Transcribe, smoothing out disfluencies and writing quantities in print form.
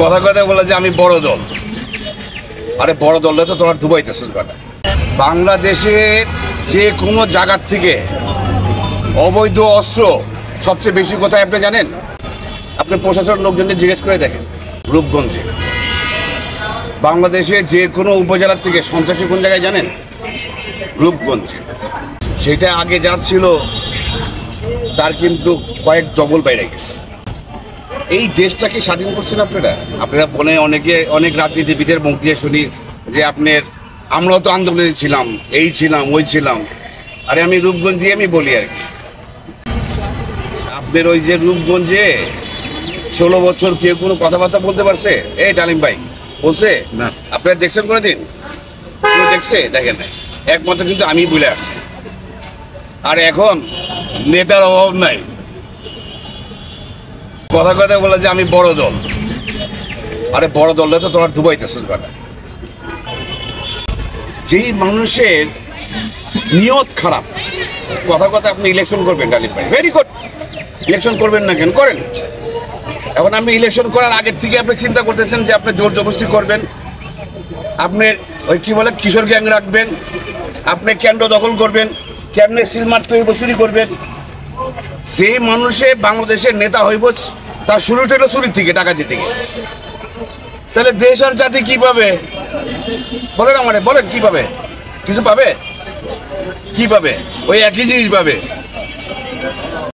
কথা কথা বলে যে আমি বড় দল, আরে বড় দলটা তো তোমার ডুবাইতেছিস বেটা। বাংলাদেশের যে কোনো জায়গার থেকে অবৈধ অস্ত্র সবচেয়ে বেশি কোথায় আপনি জানেন? আপনি প্রশাসন লোকজনকে জিজ্ঞেস করে দেখেন। রূপগঞ্জে। বাংলাদেশে যে কোনো উপজেলার থেকে সন্ত্রাসী কোন জায়গায় জানেন? রূপগঞ্জে। সেটা আগে যা ছিল তার কিন্তু কয়েক ডবল বাইরে গেছে। এই দেশটাকে স্বাধীন করছেন আপনারা। আপনারা বলে অনেক রাজনীতিবিদের মুখ দিয়ে শুনি যে আপনার আমরাও তো আন্দোলনে ছিলাম, এই ছিলাম, ওই ছিলাম। আরে আমি রূপগঞ্জে আমি বলি আর কি, আপনার ওই যে রূপগঞ্জে 16 বছর কেউ কোনো কথাবার্তা বলতে পারছে? এই ডালিম ভাই বলছে না? আপনারা দেখছেন কোনোদিন? কেউ দেখছে? দেখেন নাই। একমাত্র কিন্তু আমি বলে আসছি। আর এখন নেতার অভাব নাই। কথা কথা বলে যে আমি বড় দল, আরে বড় দলটা তো তোমার ডুবাইতেছিস বেটা। যেই মানুষের নিয়ত খারাপ, কথা কথা আপনি ইলেকশন করবেন ডালিম ভাই, ভেরি গুড। ইলেকশন করবেন না কেন? করেন। এখন আপনি ইলেকশন করার আগের থেকে আপনি চিন্তা করতেছেন যে আপনি জোর জবরদস্তি করবেন, আপনি ওই কি বলে কিশোর গ্যাং রাখবেন, আপনি কেন্দ্র দখল করবেন, কেমনে সিল মারতে হইব, চুরি করবেন। যে মানুষে বাংলাদেশের নেতা হইব তার শুরুটা হলো চুরির থেকে, ডাকাতি থেকে। তাহলে দেশ আর জাতি কি পাবে? বলেন আমারে, বলেন কি পাবে? কিছু পাবে? কি পাবে? ওই একই জিনিস পাবে।